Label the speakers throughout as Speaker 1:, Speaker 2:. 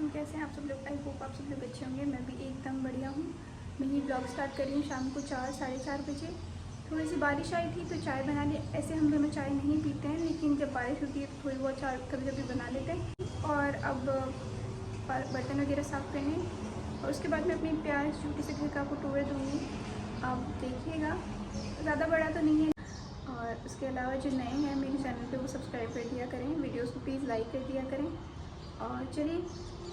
Speaker 1: वालेकुम। कैसे हैं आप सब लोग? आई होप आप सब लोग अच्छे होंगे। मैं भी एकदम बढ़िया हूँ। मैं ही ब्लॉग स्टार्ट कर रही हूँ शाम को 4 साढ़े 4 बजे। थोड़ी सी बारिश आई थी तो चाय बना ली। ऐसे हम दोनों चाय नहीं पीते हैं, लेकिन जब बारिश होती है तो थोड़ी बहुत चाय कभी कभी बना लेते हैं। और अब बर्तन वगैरह साफ़ करने, और उसके बाद मैं अपनी प्याज छोटी से घर का आपको टूर दूँगी। आप देखिएगा, ज़्यादा बड़ा तो नहीं है। और उसके अलावा जो नए हैं मेरे चैनल पे वो सब्सक्राइब कर दिया करें, वीडियोस को प्लीज़ लाइक कर दिया करें। और चलिए,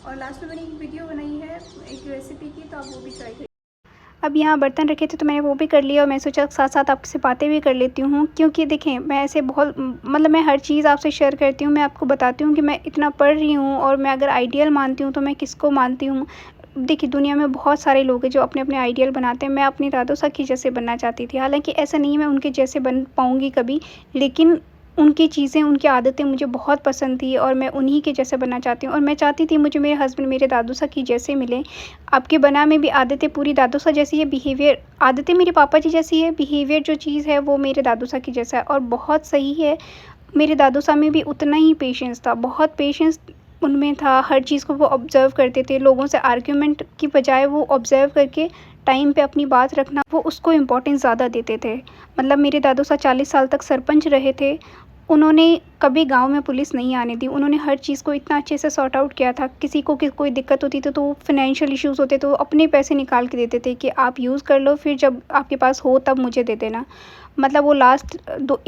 Speaker 1: और लास्ट में मैंने एक वीडियो बनाई है एक रेसिपी की, तो आप वो भी ट्राई करिए। अब यहाँ बर्तन रखे थे तो मैंने वो भी कर लिया, और मैं सोचा साथ साथ आपसे बातें भी कर लेती हूँ, क्योंकि देखें मैं ऐसे बहुत मतलब मैं हर चीज़ आपसे शेयर करती हूँ। मैं आपको बताती हूँ कि मैं इतना पढ़ रही हूँ, और मैं अगर आइडियल मानती हूँ तो मैं किसको मानती हूँ। देखिए, दुनिया में बहुत सारे लोग हैं जो अपने अपने आइडियल बनाते हैं। मैं अपनी दादो सखी जैसे बनना चाहती थी, हालांकि ऐसा नहीं है मैं उनके जैसे बन पाऊँगी कभी, लेकिन उनकी चीज़ें, उनकी आदतें मुझे बहुत पसंद थी, और मैं उन्हीं के जैसे बनना चाहती हूँ। और मैं चाहती थी मुझे मेरे हस्बैंड मेरे दादू सा की जैसे मिले। आपके बना में भी आदतें पूरी दादू सा जैसी है, बिहेवियर आदतें मेरे पापा जी जैसी है, बिहेवियर जो चीज़ है वो मेरे दादू सा की जैसा है, और बहुत सही है। मेरे दादू साहब में भी उतना ही पेशेंस था, बहुत पेशेंस उनमें था। हर चीज़ को वो ऑब्ज़र्व करते थे, लोगों से आर्ग्यूमेंट की बजाय वो ऑब्ज़र्व करके टाइम पे अपनी बात रखना, वो उसको इम्पोर्टेंस ज़्यादा देते थे। मतलब मेरे दादू साहब 40 साल तक सरपंच रहे थे। उन्होंने कभी गाँव में पुलिस नहीं आने दी। उन्होंने हर चीज़ को इतना अच्छे से सॉर्ट आउट किया था। किसी को कोई दिक्कत होती थी तो फ़ाइनेंशियल इश्यूज़ होते तो वो अपने पैसे निकाल के देते थे कि आप यूज़ कर लो, फिर जब आपके पास हो तब मुझे दे देना। मतलब वो लास्ट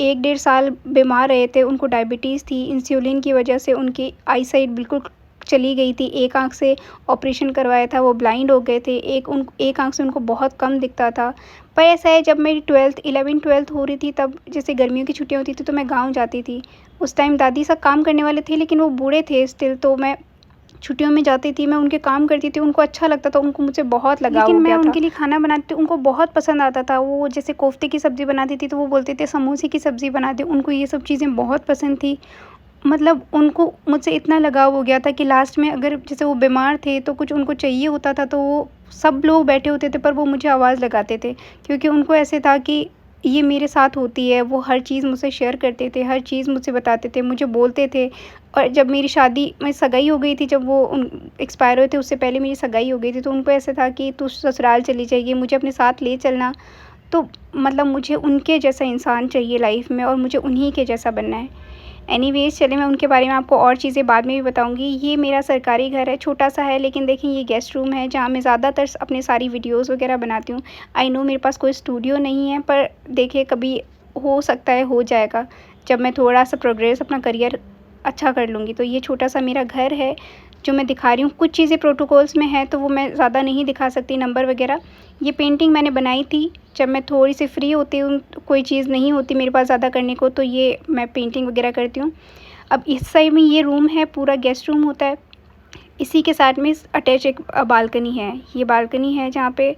Speaker 1: 1 डेढ़ साल बीमार रहे थे। उनको डायबिटीज़ थी, इंसुलिन की वजह से उनकी आई साइट बिल्कुल चली गई थी। एक आँख से ऑपरेशन करवाया था, वो ब्लाइंड हो गए थे। एक आँख से उनको बहुत कम दिखता था। पर ऐसा है, जब मेरी 11th-12th हो रही थी, तब जैसे गर्मियों की छुट्टियाँ होती थी तो मैं गाँव जाती थी। उस टाइम दादी साहब काम करने वाले थे, लेकिन वो बूढ़े थे स्टिल, तो मैं छुट्टियों में जाती थी, मैं उनके काम करती थी, उनको अच्छा लगता था, उनको मुझसे बहुत लगाव हो गया था। लेकिन मैं उनके लिए खाना बनाती थी, उनको बहुत पसंद आता था। वो जैसे कोफ्ते की सब्ज़ी बनाती थी तो वो बोलते थे समोसे की सब्ज़ी बना दे। उनको ये सब चीज़ें बहुत पसंद थी। मतलब उनको मुझसे इतना लगाव हो गया था कि लास्ट में अगर जैसे वो बीमार थे तो कुछ उनको चाहिए होता था तो वो सब लोग बैठे होते थे, पर वो मुझे आवाज़ लगाते थे, क्योंकि उनको ऐसे था कि ये मेरे साथ होती है। वो हर चीज़ मुझसे शेयर करते थे, हर चीज़ मुझसे बताते थे, मुझे बोलते थे। और जब मेरी शादी में सगाई हो गई थी, जब वो एक्सपायर हुए थे उससे पहले मेरी सगाई हो गई थी, तो उनको ऐसा था कि तू ससुराल चली जाइए, मुझे अपने साथ ले चलना। तो मतलब मुझे उनके जैसा इंसान चाहिए लाइफ में, और मुझे उन्हीं के जैसा बनना है। एनीवेज़, चलिए मैं उनके बारे में आपको और चीज़ें बाद में भी बताऊँगी। ये मेरा सरकारी घर है, छोटा-सा है, लेकिन देखिए ये गेस्ट रूम है जहाँ मैं ज़्यादातर अपनी सारी वीडियोज़ वगैरह बनाती हूँ। आई नो मेरे पास कोई स्टूडियो नहीं है, पर देखिए कभी हो सकता है हो जाएगा, जब मैं थोड़ा-सा प्रोग्रेस अपना करियर अच्छा कर लूँगी। तो ये छोटा-सा मेरा घर है जो मैं दिखा रही हूँ। कुछ चीज़ें प्रोटोकॉल्स में हैं तो वो मैं ज़्यादा नहीं दिखा सकती, नंबर वगैरह। ये पेंटिंग मैंने बनाई थी जब मैं थोड़ी-सी फ्री होती हूँ, कोई चीज़ नहीं होती मेरे पास ज़्यादा करने को, तो ये मैं पेंटिंग वगैरह करती हूँ। अब इस साइड में ये रूम है, पूरा गेस्ट रूम होता है। इसी के साथ में अटैच एक बालकनी है। ये बालकनी है जहाँ पे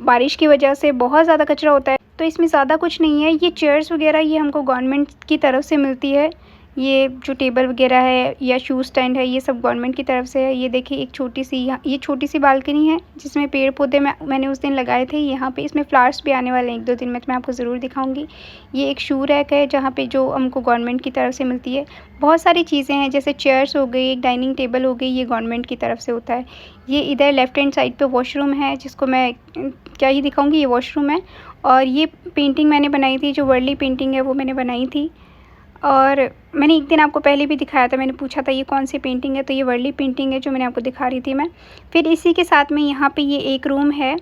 Speaker 1: बारिश की वजह से बहुत ज़्यादा कचरा होता है, तो इसमें ज़्यादा कुछ नहीं है। ये चेयर्स वगैरह ये हमको गवर्नमेंट की तरफ से मिलती है। ये जो टेबल वगैरह है या शू स्टैंड है, ये सब गवर्नमेंट की तरफ से है। ये देखिए एक ये छोटी सी बालकनी है जिसमें पेड़ पौधे मैंने उस दिन लगाए थे यहाँ पे। इसमें फ्लावर्स भी आने वाले हैं 1-2 दिन में, तो मैं आपको ज़रूर दिखाऊंगी। ये एक शू रैक है जहाँ पे जो हमको गवर्नमेंट की तरफ से मिलती है। बहुत सारी चीज़ें हैं, जैसे चेयर्स हो गई, एक डाइनिंग टेबल हो गई, ये गवर्नमेंट की तरफ से होता है। ये इधर लेफ्ट हैंड साइड पे वॉशरूम है, जिसको मैं क्या ही दिखाऊंगी, ये वॉशरूम है। और ये पेंटिंग मैंने बनाई थी, जो वर्ली पेंटिंग है वो मैंने बनाई थी। और मैंने एक दिन आपको पहले भी दिखाया था, मैंने पूछा था ये कौन सी पेंटिंग है, तो ये वर्ली पेंटिंग है जो मैंने आपको दिखा रही थी मैं। फिर इसी के साथ में यहाँ पे ये एक रूम है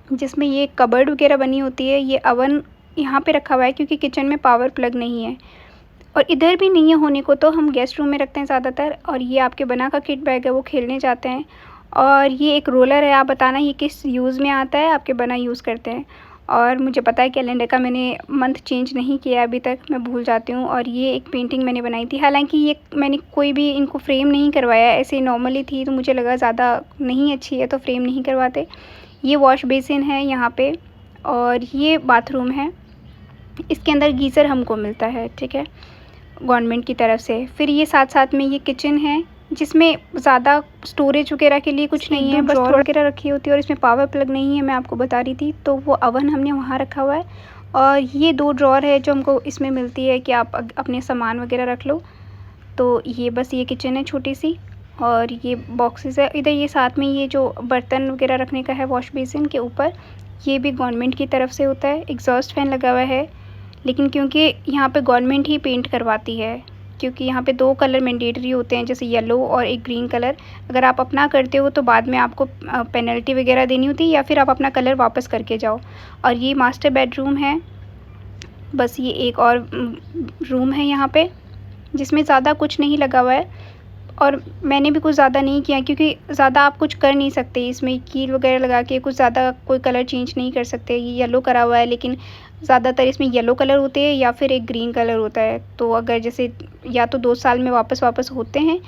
Speaker 1: जिसमें ये कबर्ड वगैरह बनी होती है। ये अवन यहाँ पे रखा हुआ है क्योंकि किचन में पावर प्लग नहीं है, और इधर भी नहीं है होने को, तो हम गेस्ट रूम में रखते हैं ज़्यादातर। और ये आपके बना का किट बैग है, वो खेलने जाते हैं। और ये एक रोलर है, आप बताना ये किस यूज़ में आता है, आपके बना यूज़ करते हैं। और मुझे पता है कैलेंडर का मैंने मंथ चेंज नहीं किया अभी तक, मैं भूल जाती हूँ। और ये एक पेंटिंग मैंने बनाई थी, हालांकि ये मैंने कोई भी इनको फ्रेम नहीं करवाया, ऐसे नॉर्मली थी तो मुझे लगा ज़्यादा नहीं अच्छी है तो फ्रेम नहीं करवाते। ये वॉश बेसिन है यहाँ पे, और ये बाथरूम है। इसके अंदर गीज़र हमको मिलता है, ठीक है, गवर्नमेंट की तरफ से। फिर ये साथ साथ में ये किचन है जिसमें ज़्यादा स्टोरेज वगैरह के लिए कुछ नहीं है, बस ड्रॉर वगैरह रखी होती है, और इसमें पावर प्लग नहीं है, मैं आपको बता रही थी। तो वो अवन हमने वहाँ रखा हुआ है। और ये 2 ड्रॉर है जो हमको इसमें मिलती है कि आप अपने सामान वगैरह रख लो। तो ये बस ये किचन है छोटी सी। और ये बॉक्सेस है इधर। ये साथ में ये जो बर्तन वगैरह रखने का है वॉश बेसिन के ऊपर, ये भी गवर्नमेंट की तरफ से होता है। एग्जॉस्ट फैन लगा हुआ है, लेकिन क्योंकि यहाँ पे गवर्नमेंट ही पेंट करवाती है, क्योंकि यहाँ पे 2 कलर मैंडेटरी होते हैं, जैसे येलो और एक ग्रीन कलर। अगर आप अपना करते हो तो बाद में आपको पेनल्टी वगैरह देनी होती है, या फिर आप अपना कलर वापस करके जाओ। और ये मास्टर बेडरूम है। बस ये एक और रूम है यहाँ पे, जिसमें ज़्यादा कुछ नहीं लगा हुआ है, और मैंने भी कुछ ज़्यादा नहीं किया, क्योंकि ज़्यादा आप कुछ कर नहीं सकते इसमें। कील वगैरह लगा के कुछ ज़्यादा कोई कलर चेंज नहीं कर सकते। ये येलो करा हुआ है, लेकिन ज़्यादातर इसमें येलो कलर होते हैं या फिर एक ग्रीन कलर होता है। तो अगर जैसे या तो 2 साल में वापस होते हैं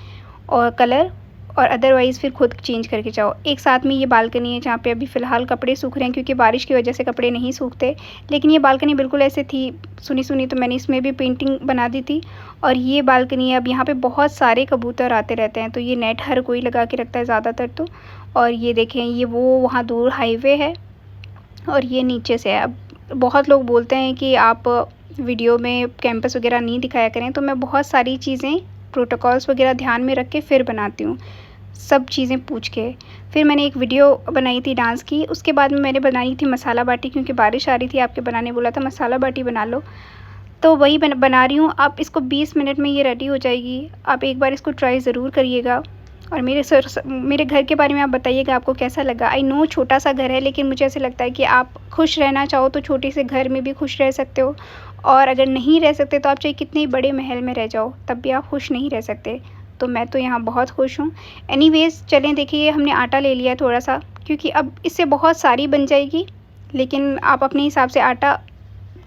Speaker 1: और कलर, और अदरवाइज़ फिर खुद चेंज करके जाओ। एक साथ में ये बालकनी है जहाँ पे अभी फ़िलहाल कपड़े सूख रहे हैं, क्योंकि बारिश की वजह से कपड़े नहीं सूखते। लेकिन ये बालकनी बिल्कुल ऐसे थी सुनी तो मैंने इसमें भी पेंटिंग बना दी थी। और ये बालकनी है। अब यहाँ पे बहुत सारे कबूतर आते रहते हैं, तो ये नेट हर कोई लगा के रखता है ज़्यादातर तो। और ये देखें, ये वो वहाँ दूर हाईवे है और ये नीचे से है। अब बहुत लोग बोलते हैं कि आप वीडियो में कैंपस वगैरह नहीं दिखाया करें, तो मैं बहुत सारी चीज़ें प्रोटोकॉल्स वगैरह ध्यान में रख के फिर बनाती हूँ, सब चीज़ें पूछ के। फिर मैंने एक वीडियो बनाई थी डांस की, उसके बाद में मैंने बनाई थी मसाला बाटी, क्योंकि बारिश आ रही थी। आपके बनाने बोला था मसाला बाटी बना लो, तो वही बना रही हूँ। आप इसको 20 मिनट में ये रेडी हो जाएगी। आप एक बार इसको ट्राई ज़रूर करिएगा। और मेरे घर के बारे में आप बताइएगा आपको कैसा लगा। आई नो छोटा सा घर है, लेकिन मुझे ऐसे लगता है कि आप खुश रहना चाहो तो छोटे से घर में भी खुश रह सकते हो, और अगर नहीं रह सकते तो आप चाहे कितने बड़े महल में रह जाओ, तब भी आप खुश नहीं रह सकते। तो मैं तो यहाँ बहुत खुश हूँ। एनीवेज़ चलें, देखिए हमने आटा ले लिया है थोड़ा सा, क्योंकि अब इससे बहुत सारी बन जाएगी, लेकिन आप अपने हिसाब से आटा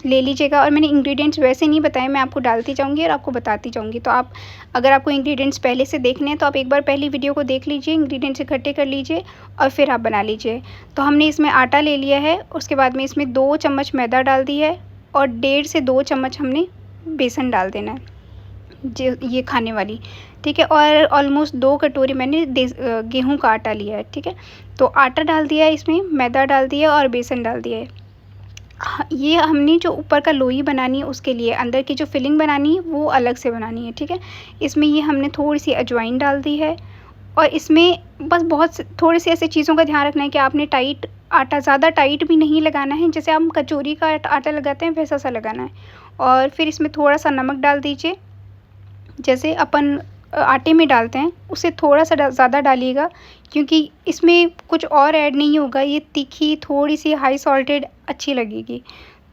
Speaker 1: ले लीजिएगा। और मैंने इंग्रेडिएंट्स वैसे नहीं बताए, मैं आपको डालती जाऊंगी और आपको बताती जाऊंगी। तो आप अगर आपको इंग्रेडिएंट्स पहले से देखने हैं तो आप एक बार पहली वीडियो को देख लीजिए, इंग्रेडिएंट्स इकट्ठे कर लीजिए और फिर आप बना लीजिए। तो हमने इसमें आटा ले लिया है, उसके बाद में इसमें 2 चम्मच मैदा डाल दी है, और 1.5 से 2 चम्मच हमने बेसन डाल देना है, जो ये खाने वाली, ठीक है। और ऑलमोस्ट 2 कटोरी मैंने गेहूँ का आटा लिया है, ठीक है। तो आटा डाल दिया है, इसमें मैदा डाल दिया और बेसन डाल दिया है। ये हमने जो ऊपर का लोई बनानी है उसके लिए, अंदर की जो फिलिंग बनानी है वो अलग से बनानी है, ठीक है। इसमें ये हमने थोड़ी सी अजवाइन डाल दी है, और इसमें बस बहुत थोड़ी सी ऐसी चीज़ों का ध्यान रखना है कि आपने टाइट आटा ज़्यादा टाइट भी नहीं लगाना है, जैसे हम कचौरी का आटा लगाते हैं वैसा सा लगाना है। और फिर इसमें थोड़ा सा नमक डाल दीजिए, जैसे अपन आटे में डालते हैं उससे थोड़ा सा ज़्यादा डालिएगा, क्योंकि इसमें कुछ और ऐड नहीं होगा। ये तीखी थोड़ी सी हाई सॉल्टेड अच्छी लगेगी।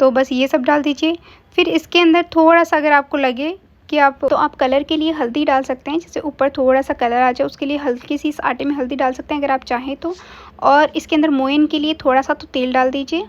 Speaker 1: तो बस ये सब डाल दीजिए। फिर इसके अंदर थोड़ा सा अगर आपको लगे कि आप कलर के लिए हल्दी डाल सकते हैं, जैसे ऊपर थोड़ा सा कलर आ जाए उसके लिए हल्की सी इस आटे में हल्दी डाल सकते हैं अगर आप चाहें तो। और इसके अंदर मोयन के लिए थोड़ा सा तो तेल डाल दीजिए,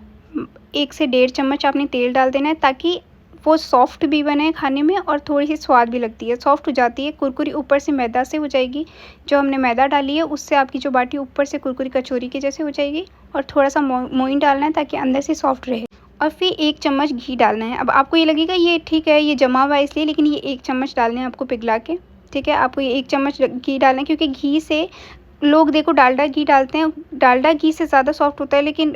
Speaker 1: 1 से 1.5 चम्मच आपने तेल डाल देना है, ताकि वो सॉफ्ट भी बने खाने में और थोड़ी सी स्वाद भी लगती है, सॉफ्ट हो जाती है। कुरकुरी ऊपर से मैदा से हो जाएगी, जो हमने मैदा डाली है उससे आपकी जो बाटी ऊपर से कुरकुरी कचौरी के जैसे हो जाएगी। और थोड़ा सा मोइन डालना है ताकि अंदर से सॉफ्ट रहे। और फिर 1 चम्मच घी डालना है। अब आपको ये लगेगा ये ठीक है, ये जमा हुआ है इसलिए, लेकिन ये 1 चम्मच डालना है आपको पिघला के, ठीक है। आपको ये 1 चम्मच घी डालना है, क्योंकि घी से लोग देखो डालडा घी डालते हैं, डालडा घी से ज़्यादा सॉफ्ट होता है, लेकिन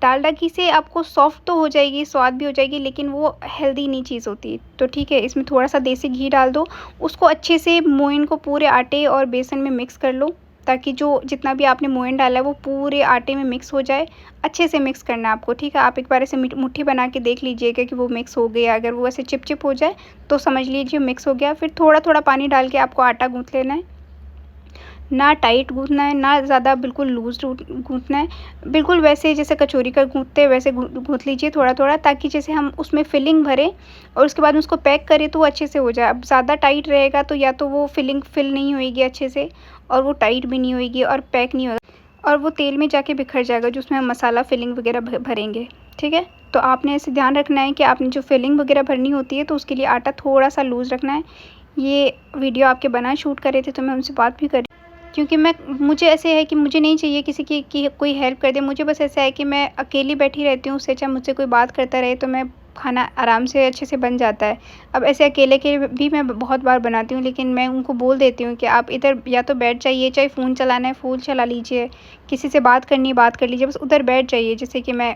Speaker 1: डालडा घी से आपको सॉफ्ट तो हो जाएगी, स्वाद भी हो जाएगी, लेकिन वो हेल्दी नहीं चीज़ होती। तो ठीक है, इसमें थोड़ा सा देसी घी डाल दो, उसको अच्छे से मोइन को पूरे आटे और बेसन में मिक्स कर लो, ताकि जो जितना भी आपने मोइन डाला है वो पूरे आटे में मिक्स हो जाए। अच्छे से मिक्स करना है आपको, ठीक है। आप एक बार ऐसे मुट्ठी बना के देख लीजिएगा कि वो मिक्स हो गया। अगर वो ऐसे चिप हो जाए तो समझ लीजिए मिक्स हो गया। फिर थोड़ा थोड़ा पानी डाल के आपको आटा गूँथ लेना है, ना टाइट गूँथना है ना ज़्यादा बिल्कुल लूज़ गूँथना है, बिल्कुल वैसे जैसे कचौरी का गूँथते हैं वैसे गूँथ लीजिए थोड़ा थोड़ा, ताकि जैसे हम उसमें फिलिंग भरें और उसके बाद उसको पैक करें तो वो अच्छे से हो जाए। अब ज़्यादा टाइट रहेगा तो या तो वो फिलिंग फिल नहीं होएगी अच्छे से, और वो टाइट भी नहीं होएगी और पैक नहीं होगा, और वो तेल में जाके बिखर जाएगा जो उसमें हम मसाला फिलिंग वगैरह भरेंगे, ठीक है। तो आपने ऐसे ध्यान रखना है कि आपने जो फिलिंग वगैरह भरनी होती है तो उसके लिए आटा थोड़ा सा लूज़ रखना है। ये वीडियो आपके बना शूट करे थे तो मैं उनसे बात भी करी, क्योंकि मुझे ऐसे है कि मुझे नहीं चाहिए किसी की कोई हेल्प कर दे। मुझे बस ऐसा है कि मैं अकेली बैठी रहती हूँ, उससे अच्छा मुझसे कोई बात करता रहे तो मैं खाना आराम से अच्छे से बन जाता है। अब ऐसे अकेले के भी मैं बहुत बार बनाती हूँ, लेकिन मैं उनको बोल देती हूँ कि आप इधर या तो बैठ जाइए, चाहे फ़ोन चलाना है फ़ोन चला लीजिए, किसी से बात करनी है बात कर लीजिए, बस उधर बैठ जाइए, जैसे कि मैं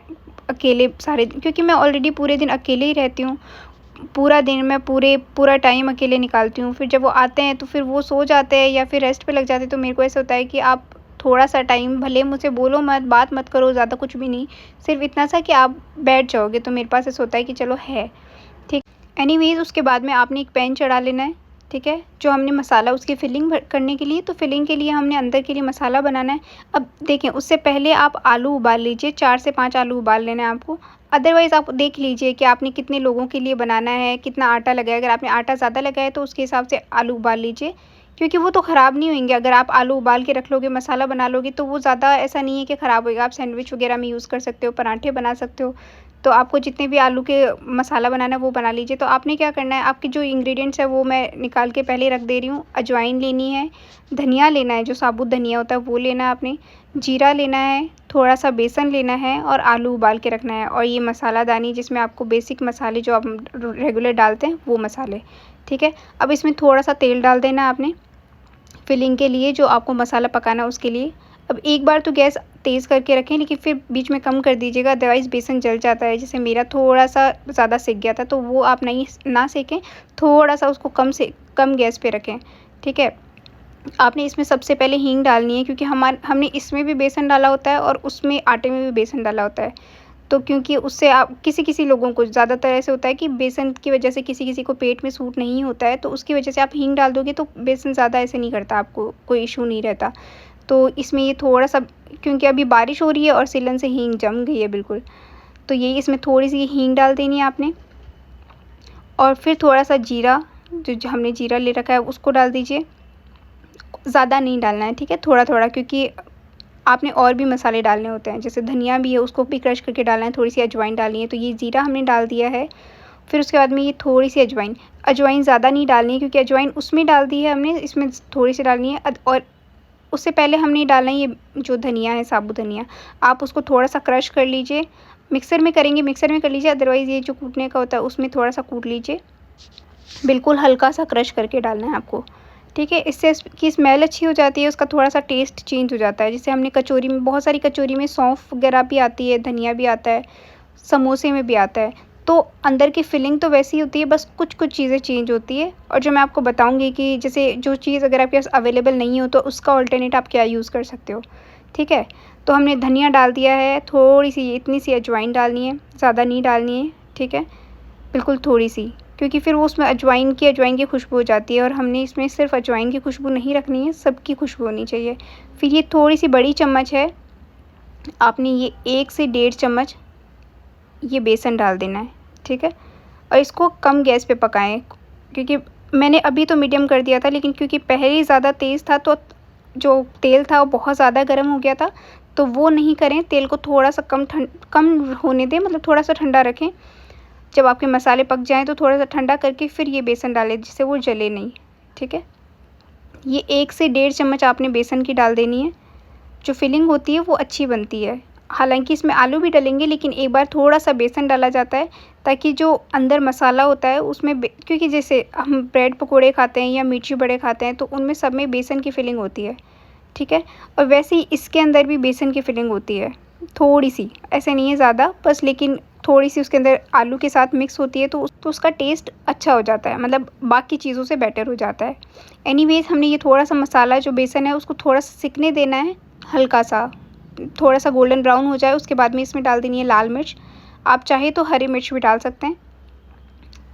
Speaker 1: अकेले सारे, क्योंकि मैं ऑलरेडी पूरे दिन अकेले ही रहती हूँ पूरा दिन मैं पूरा टाइम अकेले निकालती हूँ। फिर जब वो आते हैं तो फिर वो सो जाते हैं या फिर रेस्ट पे लग जाते हैं, तो मेरे को ऐसा होता है कि आप थोड़ा-सा टाइम भले मुझसे बोलो मत, बात मत करो, ज़्यादा कुछ भी नहीं, सिर्फ़ इतना सा कि आप बैठ जाओगे, तो मेरे पास ऐसा होता है कि चलो है, ठीक। एनीवेज़ उसके बाद में आपने एक पैन चढ़ा लेना है, ठीक है? जो हमने मसाला उसकी फिलिंग करने के लिए, तो फिलिंग के लिए हमने अंदर के लिए मसाला बनाना है। अब देखें, उससे पहले आप आलू उबाल लीजिए, 4 से 5 आलू उबाल लेना है आपको। अदरवाइज़ आप देख लीजिए कि आपने कितने लोगों के लिए बनाना है, कितना आटा लगाया है। अगर आपने आटा ज़्यादा लगाया है तो उसके हिसाब से आलू उबाल लीजिए, क्योंकि वो तो ख़राब नहीं होंगे। अगर आप आलू उबाल के रख लोगे, मसाला बना लोगे, तो वो ज़्यादा ऐसा नहीं है कि ख़राब होएगा। आप सैंडविच वग़ैरह में यूज़ कर सकते हो, पराठे बना सकते हो। तो आपको जितने भी आलू के मसाला बनाना है वो बना लीजिए। तो आपने क्या करना है, आपके जो इंग्रेडिएंट्स है वो मैं निकाल के पहले रख दे रही हूँ। अजवाइन लेनी है, धनिया लेना है, जो साबुत धनिया होता है वो लेना है आपने, जीरा लेना है, थोड़ा-सा बेसन लेना है और आलू उबाल के रखना है, और ये मसालादानी जिसमें आपको बेसिक मसाले जो आप रेगुलर डालते हैं वो मसाले, ठीक है। अब इसमें थोड़ा-सा तेल डाल देना है आपने फिलिंग के लिए, जो आपको मसाला पकाना है उसके लिए। अब एक बार तो गैस तेज़ करके रखें, लेकिन फिर बीच में कम कर दीजिएगा, अदरवाइज़ बेसन जल जाता है। जैसे मेरा थोड़ा-सा ज़्यादा सिक गया था, तो वो आप नहीं ना सेकें, थोड़ा-सा उसको कम गैस पे रखें, ठीक है। आपने इसमें सबसे पहले हींग डालनी है, क्योंकि हमने इसमें भी बेसन डाला होता है और उसमें आटे में भी बेसन डाला होता है। तो क्योंकि उससे आप किसी-किसी लोगों को ज़्यादातर ऐसे होता है कि बेसन की वजह से किसी-किसी को पेट में सूट नहीं होता है, तो उसकी वजह से आप हींग डाल दोगे तो बेसन ज़्यादा ऐसे नहीं करता, आपको कोई इश्यू नहीं रहता। तो इसमें ये थोड़ा-सा, क्योंकि अभी बारिश हो रही है और सिलन से हींग जम गई है बिल्कुल, तो यही इसमें थोड़ी-सी हींग डाल देनी है आपने, और फिर थोड़ा-सा जीरा, जो हमने जीरा ले रखा है उसको डाल दीजिए। ज़्यादा नहीं डालना है, ठीक है, थोड़ा-थोड़ा, क्योंकि आपने और भी मसाले डालने होते हैं, जैसे धनिया भी है उसको भी क्रश करके डालना है, थोड़ी-सी अजवाइन डालनी है, तो ये ज़ीरा हमने डाल दिया है। फिर उसके बाद में ये थोड़ी-सी अजवाइन ज़्यादा नहीं डालनी है, क्योंकि अजवाइन उसमें डाल दी है हमने, इसमें थोड़ी-सी डालनी है। और उससे पहले हमने डालना है ये जो धनिया है, साबुत धनिया, आप उसको थोड़ा-सा क्रश कर लीजिए। मिक्सर में करेंगे, मिक्सर में कर लीजिए, अदरवाइज़ ये जो कूटने का होता है उसमें थोड़ा-सा कूट लीजिए। बिल्कुल हल्का-सा क्रश करके डालना है आपको, ठीक है। इससे इसकी स्मेल अच्छी हो जाती है, उसका थोड़ा-सा टेस्ट चेंज हो जाता है। जैसे हमने कचौरी में, बहुत सारी कचौरी में सौंफ वगैरह भी आती है, धनिया भी आता है, समोसे में भी आता है। तो अंदर की फिलिंग तो वैसी ही होती है, बस कुछ-कुछ चीज़ें चेंज होती है। और जो मैं आपको बताऊँगी कि जैसे जो चीज़ अगर आपके पास अवेलेबल नहीं हो तो उसका अल्टरनेट आप क्या यूज़ कर सकते हो, ठीक है। तो हमने धनिया डाल दिया है, थोड़ी-सी इतनी सी अजवाइन डालनी है, ज़्यादा नहीं डालनी है, ठीक है, बिल्कुल थोड़ी-सी, क्योंकि फिर वो उसमें अजवाइन की खुशबू हो जाती है, और हमने इसमें सिर्फ अजवाइन की खुशबू नहीं रखनी है, सबकी खुशबू होनी चाहिए। फिर ये थोड़ी-सी बड़ी चम्मच है, आपने ये 1 से 1.5 चम्मच ये बेसन डाल देना है, ठीक है। और इसको कम गैस पे पकाएं, क्योंकि मैंने अभी तो मीडियम कर दिया था, लेकिन क्योंकि पहले ही ज़्यादा तेज़ था तो जो तेल था वो बहुत ज़्यादा गर्म हो गया था, तो वो नहीं करें। तेल को थोड़ा-सा कम होने दें, मतलब थोड़ा-सा ठंडा रखें। जब आपके मसाले पक जाएँ तो थोड़ा-सा ठंडा करके फिर ये बेसन डालें, जिससे वो जले नहीं, ठीक है। ये 1 से 1.5 चम्मच आपने बेसन की डाल देनी है। जो फिलिंग होती है वो अच्छी बनती है। हालाँकि इसमें आलू भी डलेंगे, लेकिन एक बार थोड़ा-सा बेसन डाला जाता है, ताकि जो अंदर मसाला होता है उसमें क्योंकि जैसे हम ब्रेड पकोड़े खाते हैं या मिर्ची बड़े खाते हैं, तो उनमें सब में बेसन की फिलिंग होती है, ठीक है। और वैसे ही इसके अंदर भी बेसन की फिलिंग होती है, थोड़ी-सी, ऐसे नहीं है ज़्यादा, बस, लेकिन थोड़ी-सी उसके अंदर आलू के साथ मिक्स होती है, तो उसका टेस्ट अच्छा हो जाता है, मतलब बाकी चीज़ों से बेटर हो जाता है। एनीवेज़ हमने ये थोड़ा-सा मसाला जो बेसन है उसको थोड़ा-सा सिकने देना है, हल्का-सा, थोड़ा-सा गोल्डन ब्राउन हो जाए, उसके बाद में इसमें डाल देनी है लाल मिर्च। आप चाहे तो हरी मिर्च भी डाल सकते हैं,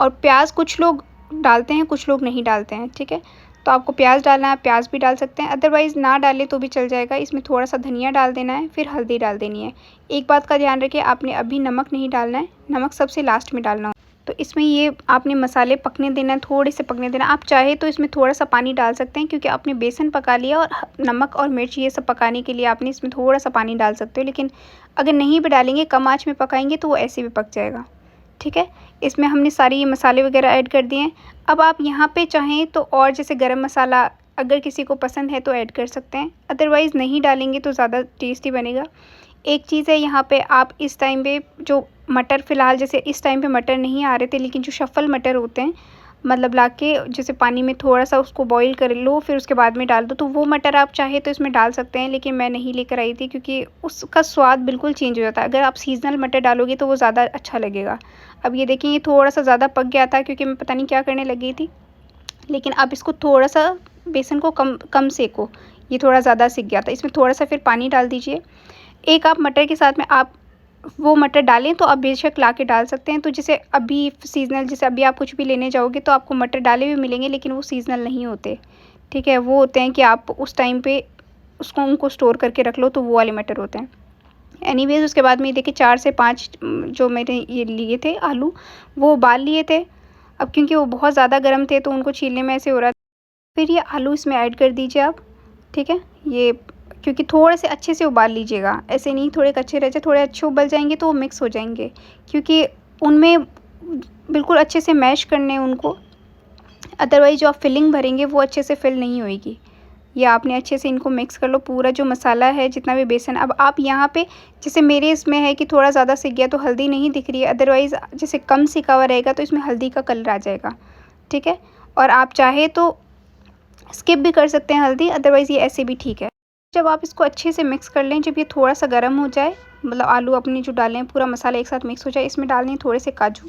Speaker 1: और प्याज़ कुछ लोग डालते हैं, कुछ लोग नहीं डालते हैं, ठीक है। तो आपको प्याज़ डालना है, प्याज़ भी डाल सकते हैं, अदरवाइज़ ना डालें तो भी चल जाएगा। इसमें थोड़ा-सा धनिया डाल देना है, फिर हल्दी डाल देनी है। एक बात का ध्यान रखिए, आपने अभी नमक नहीं डालना है, नमक सबसे लास्ट में डालना हो। तो इसमें ये आपने मसाले पकने देना है, थोड़े से पकने देना। आप चाहे तो इसमें थोड़ा-सा पानी डाल सकते हैं, क्योंकि आपने बेसन पका लिया और नमक और मिर्च ये सब पकाने के लिए आपने इसमें थोड़ा-सा पानी डाल सकते हो, लेकिन अगर नहीं भी डालेंगे, कम आँच में पकाएंगे तो वो ऐसे भी पक जाएगा, ठीक है। इसमें हमने सारे ये मसाले वगैरह ऐड कर दिए हैं। अब आप यहाँ पे चाहें तो और जैसे गरम मसाला अगर किसी को पसंद है तो ऐड कर सकते हैं, अदरवाइज़ नहीं डालेंगे तो ज़्यादा टेस्टी बनेगा। एक चीज़ है यहाँ पे, आप इस टाइम पे जो मटर, फ़िलहाल जैसे इस टाइम पे मटर नहीं आ रहे थे, लेकिन जो शफ़ल मटर होते हैं मतलब ला के जैसे पानी में थोड़ा सा उसको बॉईल कर लो, फिर उसके बाद में डाल दो। तो वो मटर आप चाहे तो इसमें डाल सकते हैं, लेकिन मैं नहीं लेकर आई थी क्योंकि उसका स्वाद बिल्कुल चेंज हो जाता है। अगर आप सीज़नल मटर डालोगे तो वो ज़्यादा अच्छा लगेगा। अब ये देखिए, ये थोड़ा सा ज़्यादा पक गया था क्योंकि मैं पता नहीं क्या करने लगी थी। लेकिन आप इसको थोड़ा सा बेसन को कम कम सेको, ये थोड़ा ज़्यादा सिक गया था। इसमें थोड़ा सा फिर पानी डाल दीजिए। एक आप मटर के साथ में आप वो मटर डालें तो आप बेशक ला के डाल सकते हैं। तो जैसे अभी सीज़नल, जैसे अभी आप कुछ भी लेने जाओगे तो आपको मटर डाले हुए मिलेंगे, लेकिन वो सीज़नल नहीं होते, ठीक है। वो होते हैं कि आप उस टाइम पे उसको उनको स्टोर करके रख लो, तो वो वाले मटर होते हैं। एनीवेज़ उसके बाद में देखिए 4 से 5 जो मैंने ये लिए थे आलू, वो उबाल लिए थे। अब क्योंकि वो बहुत ज़्यादा गर्म थे तो उनको छीलने में ऐसे हो रहा था। फिर ये आलू इसमें ऐड कर दीजिए आप, ठीक है। ये क्योंकि थोड़े से अच्छे से उबाल लीजिएगा, ऐसे नहीं थोड़े कच्चे रह जाए, थोड़े अच्छे उबल जाएंगे तो वो मिक्स हो जाएंगे, क्योंकि उनमें बिल्कुल अच्छे से मैश करने हैं उनको। अदरवाइज़ जो आप फिलिंग भरेंगे वो अच्छे से फिल नहीं होएगी। ये आपने अच्छे से इनको मिक्स कर लो, पूरा जो मसाला है जितना भी बेसन। अब आप यहाँ पे जैसे मेरे इसमें है कि थोड़ा ज़्यादा सिक गया तो हल्दी नहीं दिख रही है, अदरवाइज़ जैसे कम सिका हुआ रहेगा तो इसमें हल्दी का कलर आ जाएगा, ठीक है। और आप चाहे तो स्किप भी कर सकते हैं हल्दी, अदरवाइज़ ये ऐसे भी ठीक है। जब आप इसको अच्छे से मिक्स कर लें, जब ये थोड़ा सा गर्म हो जाए, मतलब आलू अपने जो डालें पूरा मसाला एक साथ मिक्स हो जाए, इसमें डालने थोड़े से काजू।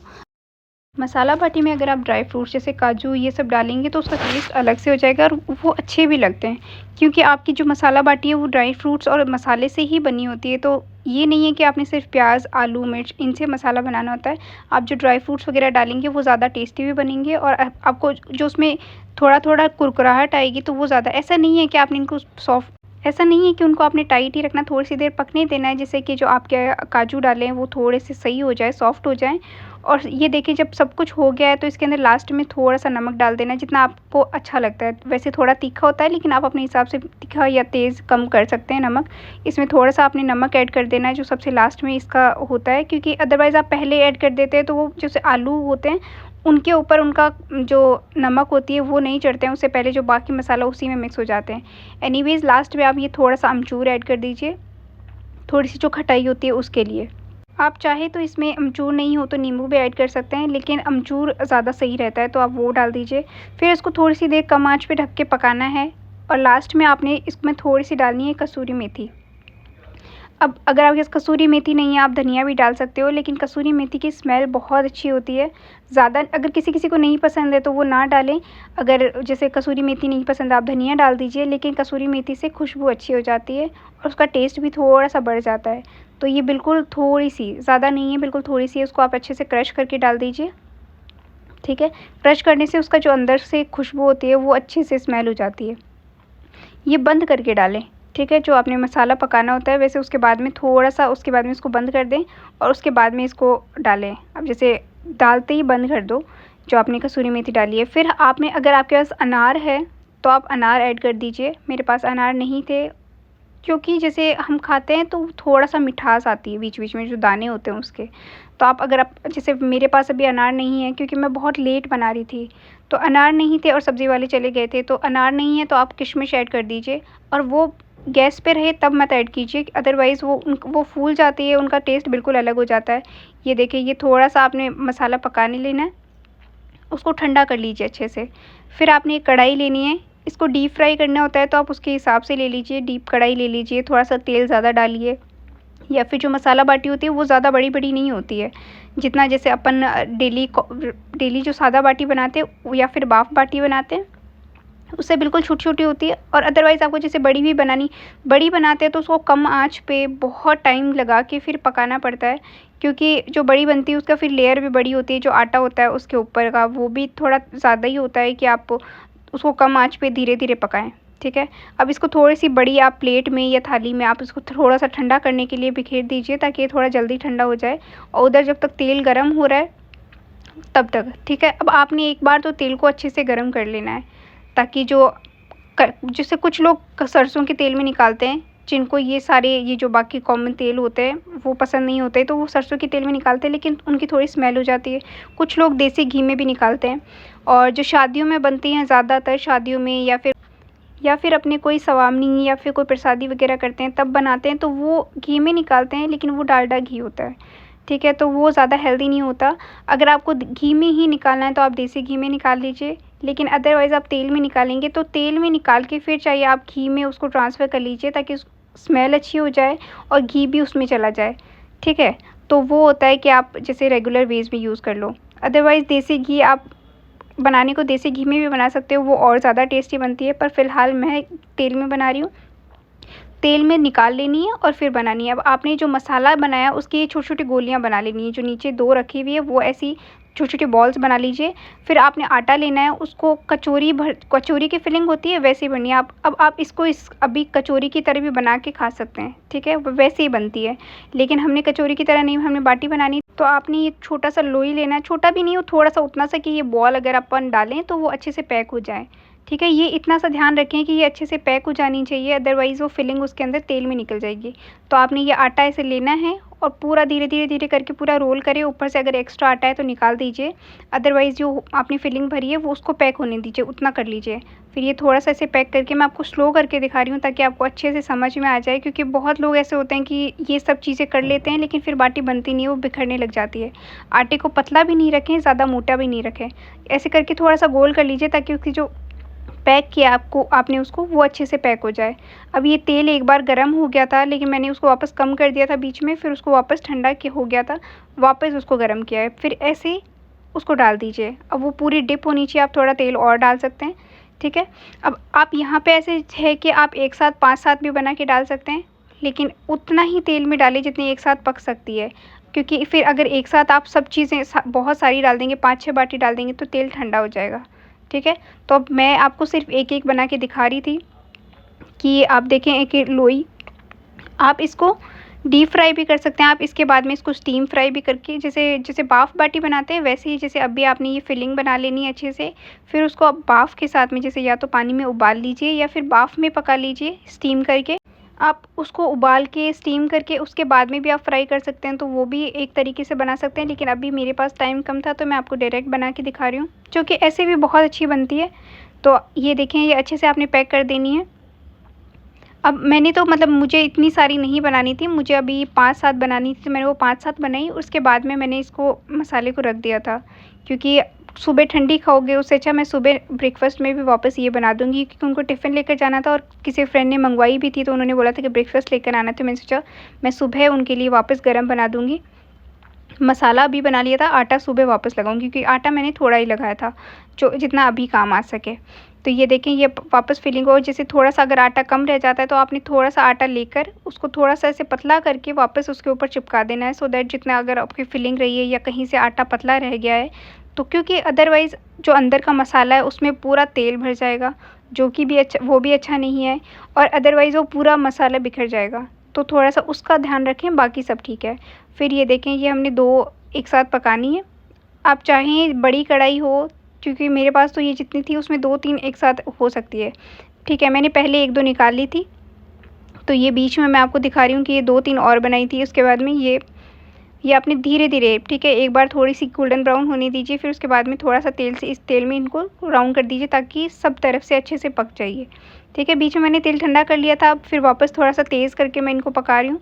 Speaker 1: मसाला बाटी में अगर आप ड्राई फ्रूट्स जैसे काजू ये सब डालेंगे तो उसका टेस्ट अलग से हो जाएगा और वो अच्छे भी लगते हैं, क्योंकि आपकी जो मसाला बाटी है वो ड्राई फ्रूट्स और मसाले से ही बनी होती है। तो ये नहीं है कि आपने सिर्फ प्याज, आलू, मिर्च इनसे मसाला बनाना होता है। आप जो ड्राई फ्रूट्स वगैरह डालेंगे वो ज़्यादा टेस्टी भी बनेंगे और आपको जो उसमें थोड़ा थोड़ा कुरकुराहट आएगी, तो वो ज़्यादा, ऐसा नहीं है कि आपने इनको सॉफ्ट, ऐसा नहीं है कि उनको आपने टाइट ही रखना, थोड़ी सी देर पकने देना है, जिससे कि जो आपके काजू डाले हैं वो थोड़े से सही हो जाए, सॉफ्ट हो जाएं। और ये देखिए जब सब कुछ हो गया है तो इसके अंदर लास्ट में थोड़ा सा नमक डाल देना, जितना आपको अच्छा लगता है। वैसे थोड़ा तीखा होता है, लेकिन आप अपने हिसाब से तीखा या तेज़ कम कर सकते हैं नमक। इसमें थोड़ा सा आपने नमक ऐड कर देना है, जो सबसे लास्ट में इसका होता है, क्योंकि अदरवाइज़ आप पहले ऐड कर देते हैं तो वो जैसे आलू होते हैं उनके ऊपर उनका जो नमक होती है वो नहीं चढ़ते हैं, उससे पहले जो बाकी मसाला उसी में मिक्स हो जाते हैं। एनीवेज़ लास्ट में आप ये थोड़ा सा अमचूर ऐड कर दीजिए, थोड़ी सी जो खटाई होती है उसके लिए। आप चाहे तो इसमें अमचूर नहीं हो तो नींबू भी ऐड कर सकते हैं, लेकिन अमचूर ज़्यादा सही रहता है तो आप वो डाल दीजिए। फिर इसको थोड़ी सी देर कम आंच पे ढक के पकाना है और लास्ट में आपने इसमें थोड़ी सी डालनी है कसूरी मेथी। अब अगर आपके पास कसूरी मेथी नहीं है आप धनिया भी डाल सकते हो, लेकिन कसूरी मेथी की स्मेल बहुत अच्छी होती है। ज़्यादा अगर किसी किसी को नहीं पसंद है तो वो ना डालें। अगर जैसे कसूरी मेथी नहीं पसंद आप धनिया डाल दीजिए, लेकिन कसूरी मेथी से खुशबू अच्छी हो जाती है और उसका टेस्ट भी थोड़ा सा बढ़ जाता है। तो ये बिल्कुल थोड़ी सी, ज़्यादा नहीं है, बिल्कुल थोड़ी सी है, उसको आप अच्छे से क्रश करके डाल दीजिए, ठीक है। क्रश करने से उसका जो अंदर से खुशबू होती है वो अच्छे से स्मेल हो जाती है। ये बंद करके डालें, ठीक है। जो आपने मसाला पकाना होता है वैसे उसके बाद में थोड़ा सा, उसके बाद में इसको बंद कर दें और उसके बाद में इसको डालें। अब जैसे डालते ही बंद कर दो जो आपने कसूरी मेथी डाली है। फिर आपने, अगर आपके पास अनार है तो आप अनार ऐड कर दीजिए। मेरे पास अनार नहीं थे, क्योंकि जैसे हम खाते हैं तो थोड़ा सा मिठास आती है बीच बीच में जो दाने होते हैं उसके। तो आप अगर आप जैसे मेरे पास अभी अनार नहीं है क्योंकि मैं बहुत लेट बना रही थी, तो अनार नहीं थे और सब्ज़ी वाले चले गए थे, तो अनार नहीं है तो आप किशमिश ऐड कर दीजिए। और वो गैस पे रहे तब मत ऐड कीजिए, अदरवाइज़ वो फूल जाती है, उनका टेस्ट बिल्कुल अलग हो जाता है। ये देखिए, ये थोड़ा सा आपने मसाला पकाने लेना है, उसको ठंडा कर लीजिए अच्छे से। फिर आपने एक कढ़ाई लेनी है, इसको डीप फ्राई करना होता है तो आप उसके हिसाब से ले लीजिए, डीप कढ़ाई ले लीजिए, थोड़ा सा तेल ज़्यादा डालिए। या फिर जो मसाला बाटी होती है वो ज़्यादा बड़ी बड़ी नहीं होती है, जितना जैसे अपन डेली जो सादा बाटी बनाते हैं या फिर बाफ बाटी बनाते हैं उससे बिल्कुल छोटी छोटी होती है। और अदरवाइज़ आपको जैसे बड़ी बनाते हैं तो उसको कम आंच पे बहुत टाइम लगा के फिर पकाना पड़ता है, क्योंकि जो बड़ी बनती है उसका फिर लेयर भी बड़ी होती है, जो आटा होता है उसके ऊपर का वो भी थोड़ा ज़्यादा ही होता है कि आप उसको कम आंच पे धीरे धीरे पकाएं, ठीक है। अब इसको थोड़ी सी बड़ी आप प्लेट में या थाली में आप इसको थोड़ा सा ठंडा करने के लिए बिखेर दीजिए, ताकि ये थोड़ा जल्दी ठंडा हो जाए। और उधर जब तक तेल गर्म हो रहा है तब तक, ठीक है। अब आपने एक बार तो तेल को अच्छे से गर्म कर लेना है, ताकि जैसे कुछ लोग सरसों के तेल में निकालते हैं, जिनको ये जो बाकी कॉमन तेल होते हैं वो पसंद नहीं होते, तो वो सरसों के तेल में निकालते हैं, लेकिन उनकी थोड़ी स्मेल हो जाती है। कुछ लोग देसी घी में भी निकालते हैं, और जो शादियों में बनती हैं, ज़्यादातर शादियों में या फिर अपने कोई सवामनी या फिर कोई प्रसादी वगैरह करते हैं तब बनाते हैं तो वो घी में निकालते हैं, लेकिन वो डालडा घी होता है, ठीक है, तो वो ज़्यादा हेल्दी नहीं होता। अगर आपको घी में ही निकालना है तो आप देसी घी में निकाल लीजिए, लेकिन अदरवाइज़ आप तेल में निकालेंगे तो तेल में निकाल के फिर चाहिए आप घी में उसको ट्रांसफ़र कर लीजिए, ताकि स्मेल अच्छी हो जाए और घी भी उसमें चला जाए। ठीक है, तो वो होता है कि आप जैसे रेगुलर वेज में यूज़ कर लो। अदरवाइज़ देसी घी आप बनाने को देसी घी में भी बना सकते हो, वो और ज़्यादा टेस्टी बनती है, पर फ़िलहाल मैं तेल में बना रही हूँ। तेल में निकाल लेनी है और फिर बनानी है। अब आपने जो मसाला बनाया उसकी छोटी-छोटी गोलियाँ बना लेनी है, जो नीचे 2 रखी हुई है वो ऐसी छोटी-छोटी बॉल्स बना लीजिए। फिर आपने आटा लेना है, उसको कचौरी की फिलिंग होती है वैसे ही भरनी है। अब आप इसको अभी कचौरी की तरह भी बना के खा सकते हैं, ठीक है? वैसे ही बनती है, लेकिन हमने कचौरी की तरह नहीं, हमने बाटी बनानी है। तो आपने ये छोटा-सा लोई लेना है, छोटा भी नहीं हो, थोड़ा-सा उतना सा कि ये बॉल अगर अपन डालें तो वो अच्छे से पैक हो जाए। ठीक है, ये इतना सा ध्यान रखें कि ये अच्छे से पैक हो जानी चाहिए, अदरवाइज़ वो फिलिंग उसके अंदर तेल में निकल जाएगी। तो आपने ये आटा ऐसे लेना है और पूरा धीरे-धीरे करके पूरा रोल करें। ऊपर से अगर एक्स्ट्रा आटा है तो निकाल दीजिए, अदरवाइज़ जो आपने फिलिंग भरी है वो उसको पैक होने दीजिए, उतना कर लीजिए। फिर ये थोड़ा-सा ऐसे पैक करके मैं आपको स्लो करके दिखा रही हूँ ताकि आपको अच्छे से समझ में आ जाए, क्योंकि बहुत लोग ऐसे होते हैं कि ये सब चीज़ें कर लेते हैं लेकिन फिर बाटी बनती नहीं है, वो बिखरने लग जाती है। आटे को पतला भी नहीं रखें, ज़्यादा मोटा भी नहीं रखें। ऐसे करके थोड़ा-सा गोल कर लीजिए ताकि उसकी जो पैक किया आपने उसको, वो अच्छे से पैक हो जाए। अब ये तेल एक बार गर्म हो गया था, लेकिन मैंने उसको वापस कम कर दिया था बीच में, फिर उसको वापस ठंडा हो गया था, वापस उसको गर्म किया है। फिर ऐसे उसको डाल दीजिए। अब वो पूरी डिप होनी चाहिए, आप थोड़ा तेल और डाल सकते हैं, ठीक है? अब आप यहाँ पे ऐसे है कि आप एक साथ 5-7 भी बना के डाल सकते हैं, लेकिन उतना ही तेल में डालें जितनी एक साथ पक सकती है, क्योंकि फिर अगर एक साथ आप सब चीज़ें बहुत सारी डाल देंगे, 5-6 बाटी डाल देंगे तो तेल ठंडा हो जाएगा। ठीक है, तो अब मैं आपको सिर्फ एक-एक बना के दिखा रही थी कि आप देखें एक-एक लोई। आप इसको डीप फ्राई भी कर सकते हैं, आप इसके बाद में इसको स्टीम फ्राई भी करके, जैसे बाफ़ बाटी बनाते हैं वैसे ही, जैसे अभी आपने ये फिलिंग बना लेनी है अच्छे से। फिर उसको आप बाफ़ के साथ में जैसे या तो पानी में उबाल लीजिए या फिर बाफ़ में पका लीजिए स्टीम करके। आप उसको उबाल के स्टीम करके उसके बाद में भी आप फ्राई कर सकते हैं, तो वो भी एक तरीके से बना सकते हैं, लेकिन अभी मेरे पास टाइम कम था तो मैं आपको डायरेक्ट बना के दिखा रही हूँ, जो कि ऐसे भी बहुत अच्छी बनती है। तो ये देखें, ये अच्छे से आपने पैक कर देनी है। अब मैंने तो मतलब मुझे इतनी सारी नहीं बनानी थी, मुझे अभी 5-7 बनानी थी, तो मैंने वो 5-7 बनाई। उसके बाद में मैंने इसको मसाले को रख दिया था, क्योंकि सुबह ठंडी खाओगे उससे अच्छा मैं सुबह ब्रेकफ़ास्ट में भी वापस ये बना दूँगी, क्योंकि उनको टिफ़िन लेकर जाना था और किसी फ्रेंड ने मंगवाई भी थी, तो उन्होंने बोला था कि ब्रेकफ़ास्ट लेकर आना, तो मैंने सोचा मैं सुबह उनके लिए वापस गर्म बना दूँगी। मसाला अभी बना लिया था, आटा सुबह वापस लगाऊँगी, क्योंकि आटा मैंने थोड़ा ही लगाया था, जो जितना अभी काम आ सके। तो ये देखें, ये वापस फिलिंग हो, जैसे थोड़ा-सा अगर आटा कम रह जाता है तो आपने थोड़ा-सा आटा लेकर उसको थोड़ा-सा ऐसे पतला करके वापस उसके ऊपर चिपका देना है, सो दैट जितना अगर आपकी फिलिंग रही है या कहीं से आटा पतला रह गया है, तो क्योंकि अदरवाइज़ जो अंदर का मसाला है उसमें पूरा तेल भर जाएगा, जो कि भी अच्छा, वो भी अच्छा नहीं है, और अदरवाइज़ वो पूरा मसाला बिखर जाएगा। तो थोड़ा-सा उसका ध्यान रखें, बाकी सब ठीक है। फिर ये देखें, ये हमने 2 एक साथ पकानी है। आप चाहें बड़ी कढ़ाई हो, क्योंकि मेरे पास तो ये जितनी थी उसमें 2-3 एक साथ हो सकती है। ठीक है, मैंने पहले 1-2 निकाल ली थी, तो ये बीच में मैं आपको दिखा रही हूँ कि ये 2-3 और बनाई थी। उसके बाद में ये आपने धीरे-धीरे, ठीक है, एक बार थोड़ी-सी गोल्डन ब्राउन होने दीजिए, फिर उसके बाद में थोड़ा-सा तेल से, इस तेल में इनको ब्राउन कर दीजिए ताकि सब तरफ से अच्छे से पक जाइए। ठीक है, बीच में मैंने तेल ठंडा कर लिया था, अब फिर वापस थोड़ा-सा तेज़ करके मैं इनको पका रही हूँ।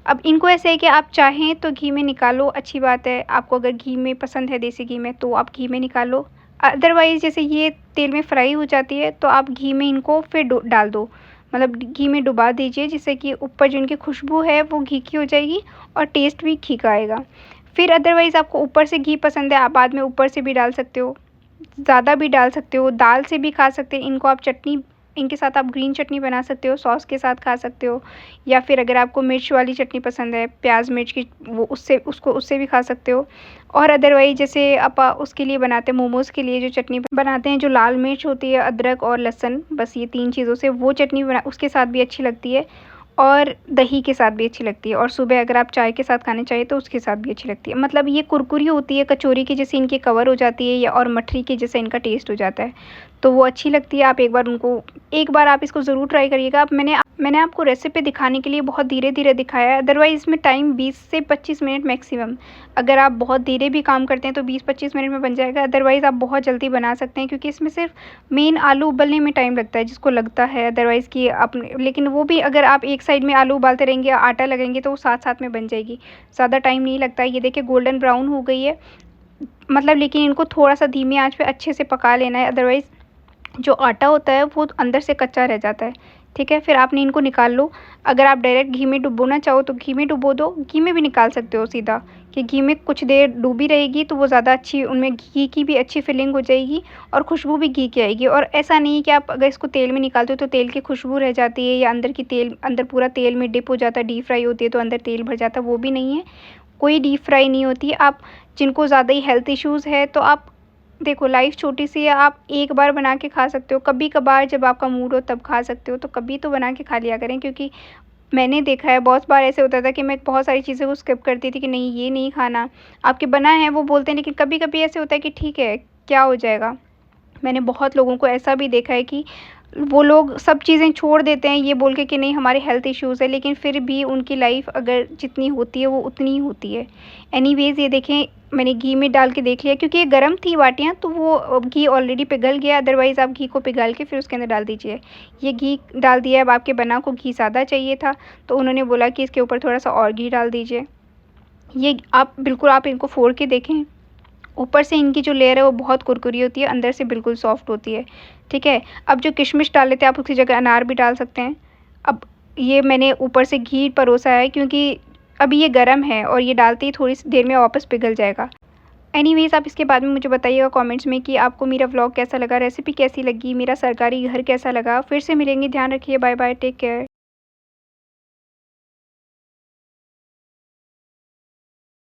Speaker 1: अब इनको ऐसे है कि आप चाहें तो घी में निकालो, अच्छी बात है। आपको अगर घी में पसंद है, देसी घी में, तो आप घी में निकालो। अदरवाइज़ जैसे ये तेल में फ्राई हो जाती है तो आप घी में इनको फिर डाल दो, मतलब घी में डुबा दीजिए, जिससे कि ऊपर जो इनकी खुशबू है वो घी की हो जाएगी और टेस्ट भी घी का आएगा। फिर अदरवाइज़ आपको ऊपर से घी पसंद है, आप बाद में ऊपर से भी डाल सकते हो, ज़्यादा भी डाल सकते हो, दाल से भी खा सकते हैं इनको आप। चटनी इनके साथ आप ग्रीन चटनी बना सकते हो, सॉस के साथ खा सकते हो, या फिर अगर आपको मिर्च वाली चटनी पसंद है, प्याज़ मिर्च की, वो उससे भी खा सकते हो। और अदरवाइज़ जैसे उसके लिए बनाते हैं, मोमोज़ के लिए जो चटनी बनाते हैं, जो लाल मिर्च होती है, अदरक और लहसुन, बस ये 3 चीज़ों से वो चटनी उसके साथ भी अच्छी लगती है, और दही के साथ भी अच्छी लगती है, और सुबह अगर आप चाय के साथ खाना चाहिए तो उसके साथ भी अच्छी लगती है। मतलब ये कुरकुरी होती है, कचौरी की जैसे इनकी कवर हो जाती है, या और मठरी के जैसे इनका टेस्ट हो जाता है, तो वो अच्छी लगती है। आप एक बार आप इसको ज़रूर ट्राई करिएगा। अब मैंने मैंने आपको रेसिपी दिखाने के लिए बहुत धीरे धीरे दिखाया है, अदरवाइज़ इसमें टाइम 20 से 25 मिनट मैक्सिमम। अगर आप बहुत धीरे भी काम करते हैं तो 20-25 मिनट में बन जाएगा, अदरवाइज़ आप बहुत जल्दी बना सकते हैं क्योंकि इसमें सिर्फ मेन आलू उबलने में टाइम लगता है जिसको लगता है, अदरवाइज़ कि आप, लेकिन वो भी अगर आप एक साइड में आलू उबालते रहेंगे आटा लगाएंगे तो वो साथ साथ में बन जाएगी, ज़्यादा टाइम नहीं लगता है। ये देखिए गोल्डन ब्राउन हो गई है, मतलब लेकिन इनको थोड़ा सा धीमी आंच पे अच्छे से पका लेना है, अदरवाइज़ जो आटा होता है वो अंदर से कच्चा रह जाता है। ठीक है, फिर आपने इनको निकाल लो। अगर आप डायरेक्ट घी में डुबोना चाहो तो घी में डुबो दो, घी में भी निकाल सकते हो सीधा, कि घी में कुछ देर डूबी रहेगी तो वो ज़्यादा अच्छी, उनमें घी की भी अच्छी फीलिंग हो जाएगी और खुशबू भी घी की आएगी। और ऐसा नहीं है कि आप अगर इसको तेल में निकालते हो तो तेल की खुशबू रह जाती है या अंदर की तेल, अंदर पूरा तेल में डिप हो जाता है, डीप फ्राई होती है तो अंदर तेल भर जाता है, वो भी नहीं है, कोई डीप फ्राई नहीं होती है। आप जिनको ज़्यादा ही हेल्थ इश्यूज़ है तो आप देखो, लाइफ छोटी सी है, आप एक बार बना के खा सकते हो, कभी कभार जब आपका मूड हो तब खा सकते हो, तो कभी तो बना के खा लिया करें। क्योंकि मैंने देखा है बहुत बार ऐसे होता था कि मैं बहुत सारी चीज़ें को स्किप करती थी कि नहीं ये नहीं खाना, आपके बना है वो बोलते हैं, लेकिन कभी कभी ऐसे होता है कि ठीक है क्या हो जाएगा। मैंने बहुत लोगों को ऐसा भी देखा है कि वो लोग सब चीज़ें छोड़ देते हैं ये बोल के कि नहीं हमारे हेल्थ इश्यूज़ है, लेकिन फिर भी उनकी लाइफ अगर जितनी होती है वो उतनी ही होती है। एनीवेज़ ये देखें, मैंने घी में डाल के देख लिया क्योंकि ये गर्म थी बाटियाँ तो वो घी ऑलरेडी पिघल गया, अदरवाइज़ आप घी को पिघाल के फिर उसके अंदर डाल दीजिए। ये घी डाल दिया, अब आपके बना को घी ज़्यादा चाहिए था तो उन्होंने बोला कि इसके ऊपर थोड़ा सा और घी डाल दीजिए। ये आप बिल्कुल आप इनको फोड़ के देखें, ऊपर से इनकी जो लेयर है वो बहुत कुरकुरी होती है, अंदर से बिल्कुल सॉफ्ट होती है। ठीक है, अब जो किशमिश डाल लेते हैं आप उसकी जगह अनार भी डाल सकते हैं। अब ये मैंने ऊपर से घी परोसा है क्योंकि अभी ये गर्म है और ये डालते ही थोड़ी सी देर में वापस पिघल जाएगा। एनीवेज़ आप इसके बाद में मुझे बताइएगा कमेंट्स में कि आपको मेरा व्लॉग कैसा लगा, रेसिपी कैसी लगी, मेरा सरकारी घर कैसा लगा। फिर से मिलेंगे, ध्यान रखिए, बाय बाय, टेक केयर।